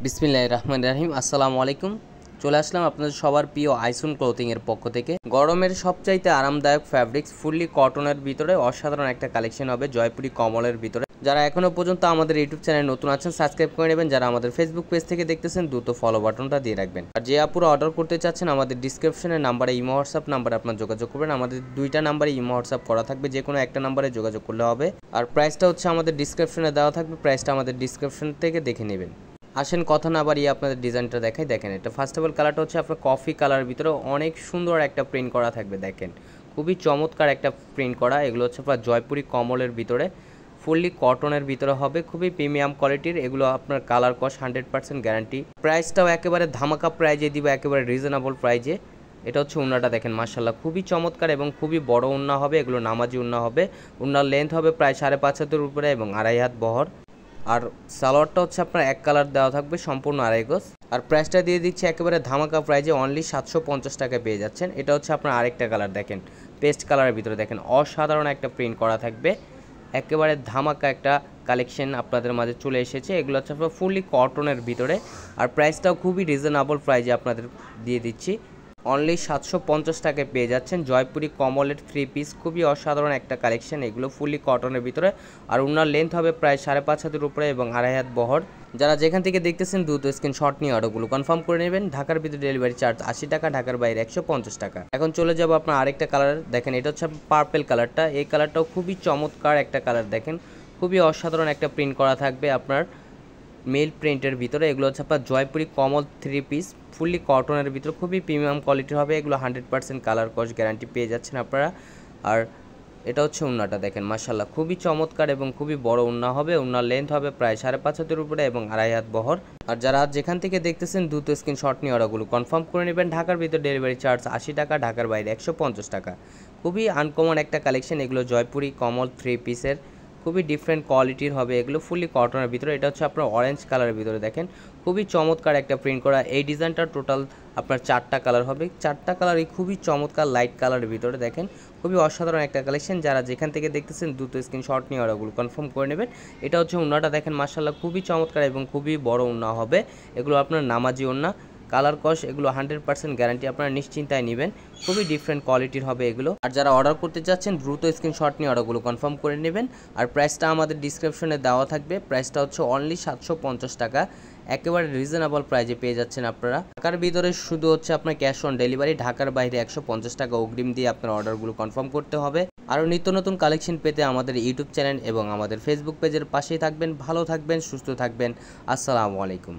বিসমিল্লাহির রহমানির রহিম। আসসালামু আলাইকুম। চলে আসলাম আপনাদের সবার প্রিয় আইসুন ক্লোথিং এর পক্ষ থেকে। গরমের সবচাইতে আরামদায়ক ফ্যাব্রিক্স ফুললি কটনের ভিতরে অসাধারণ একটা কালেকশন হবে জয়পুরি কমলের ভিতরে। যারা এখনো পর্যন্ত আমাদের ইউটিউব চ্যানেল নতুন আছেন সাবস্ক্রাইব করে নেবেন। যারা আমাদের ফেসবুক পেজ থেকে দেখতেছেন দ্রুত ফলো বাটনটা দিয়ে রাখবেন। আর যে আপুরা অর্ডার করতে চাচ্ছেন আমাদের ডিসক্রিপশনের নাম্বারে ইমো হোয়াটসঅ্যাপ নাম্বারে আপনার যোগাযোগ করবেন। আমাদের দুইটা নাম্বারে ইমো হোয়াটসঅ্যাপ করা থাকবে, যে কোনো একটা নাম্বারে যোগাযোগ করলে হবে। আর প্রাইসটা হচ্ছে আমাদের ডিসক্রিপশনে দেওয়া থাকবে, প্রাইসটা আমাদের ডিসক্রিপশন থেকে দেখে নেবেন। আসেন কথা না বাড়িয়ে আপনাদের ডিজাইনটা দেখাই। দেখেন, এটা ফার্স্ট অফ অল কালারটা হচ্ছে আপনার কফি কালারের ভিতরে অনেক সুন্দর একটা প্রিন্ট করা থাকবে। দেখেন খুবই চমৎকার একটা প্রিন্ট করা। এগুলো হচ্ছে আপনার জয়পুরি কমলের ভিতরে ফুললি কটনের ভিতরে হবে, খুবই প্রিমিয়াম কোয়ালিটির। এগুলো আপনার কালার কস্ট 100% গ্যারান্টি। প্রাইসটাও একেবারে ধামাকা প্রাইজে দিব, একেবারে রিজনেবল প্রাইজে। এটা হচ্ছে উন্নাটা দেখেন, মাশাল্লাহ খুবই চমৎকার এবং খুবই বড় উন্না হবে। এগুলো নামাজি উন্না হবে। উন্নার লেন্থ হবে প্রায় 5.5 হাতের উপরে এবং 2.5 হাত বহর। আর সালোয়ারটা হচ্ছে আপনার এক কালার দেওয়া থাকবে, সম্পূর্ণ 2.5 গজ। আর প্রাইসটা দিয়ে দিচ্ছি একেবারে ধামাকা প্রাইজে, অনলি 750 টাকায় পেয়ে যাচ্ছেন। এটা হচ্ছে আপনার আরেকটা কালার, দেখেন পেস্ট কালারের ভিতরে দেখেন অসাধারণ একটা প্রিন্ট করা থাকবে। একেবারে ধামাকা একটা কালেকশন আপনাদের মাঝে চলে এসেছে। এগুলো হচ্ছে আপনার ফুললি কটনের ভিতরে। আর প্রাইসটাও খুবই রিজনেবল প্রাইজে আপনাদের দিয়ে দিচ্ছি, অনলি 750 টাকায় পেয়ে যাচ্ছেন জয়পুরি কমলের 3 পিস। খুবই অসাধারণ একটা কালেকশন, এগুলো ফুললি কটনের ভিতরে। আর উনার লেন্থ হবে প্রায় 5.5 হাতের উপরে এবং 2.5 হাত বহর। যারা যেখান থেকে দেখতেছেন দ্রুত স্ক্রিনশট নিয়ে অর্ডারগুলো কনফার্ম করে নেবেন। ঢাকার ভিতরে ডেলিভারি চার্জ 80 টাকা, ঢাকার বাইরে 150 টাকা। এখন চলে যাব আপনার আরেকটা কালার, দেখেন এটা হচ্ছে পার্পেল কালারটা। এই কালারটাও খুবই চমৎকার একটা কালার, দেখেন খুবই অসাধারণ একটা প্রিন্ট করা থাকবে আপনার মেল প্রিন্টের ভিতরে। এগুলো হচ্ছে আপনার জয়পুরি কমল 3 পিস ফুললি কটনের ভিতরে, খুবই প্রিমিয়াম কোয়ালিটির হবে। এগুলো 100% কালার কস্ট গ্যারান্টি পেয়ে যাচ্ছেন আপনারা। আর এটা হচ্ছে উন্নাটা দেখেন, মাশাল্লাহ খুবই চমৎকার এবং খুবই বড় উন্না হবে। উন্নার লেন্থ হবে প্রায় 5.5 হাতের উপরে এবং 2.5 হাত বহর। আর যারা যেখান থেকে দেখতেছেন দ্রুত স্ক্রিনশট নিয়ে অর্ডারগুলো কনফার্ম করে নেবেন। ঢাকার ভিতরে ডেলিভারি চার্জ 80 টাকা, ঢাকার বাইরে 150 টাকা। খুবই আনকমন একটা কালেকশন, এগুলো জয়পুরি কমল 3 পিসের খুবই ডিফারেন্ট কোয়ালিটির হবে। এগুলো ফুললি কটনের ভিতরে। এটা হচ্ছে আপনার অরেঞ্জ কালারের ভিতরে, দেখেন খুবই চমৎকার একটা প্রিন্ট করা। এই ডিজাইনটা টোটাল আপনার 4টা কালার হবে, 4টা কালারই খুবই চমৎকার লাইট কালারের ভিতরে। দেখেন খুবই অসাধারণ একটা কালেকশন। যারা যেখান থেকে দেখতেছেন দ্রুত স্ক্রিনশট নিয়ে অর্ডারগুলো কনফার্ম করে নেবেন। এটা হচ্ছে উন্নাটা দেখেন, মাশাল্লাহ খুবই চমৎকার এবং খুবই বড় উন্না হবে। এগুলো আপনার নামাজি উন্না, কালার কস্ট এগুলো 100% গ্যারান্টি, আপনারা নিশ্চিন্তায় নেবেন। খুবই ডিফারেন্ট কোয়ালিটির হবে এগুলো। আর যারা অর্ডার করতে চাচ্ছেন দ্রুত স্ক্রিনশট নিয়ে অর্ডারগুলো কনফার্ম করে নেবেন। আর প্রাইসটা আমাদের ডিসক্রিপশনে দেওয়া থাকবে, প্রাইসটা হচ্ছে অনলি 750 টাকা, একেবারে রিজনেবল প্রাইজে পেয়ে যাচ্ছেন আপনারা। ঢাকার ভিতরে শুধু হচ্ছে আপনার ক্যাশ অন ডেলিভারি, ঢাকার বাইরে 150 টাকা অগ্রিম দিয়ে আপনার অর্ডারগুলো কনফার্ম করতে হবে। আরও নিত্য নতুন কালেকশন পেতে আমাদের ইউটিউব চ্যানেল এবং আমাদের ফেসবুক পেজের পাশেই থাকবেন। ভালো থাকবেন, সুস্থ থাকবেন। আসসালামু আলাইকুম।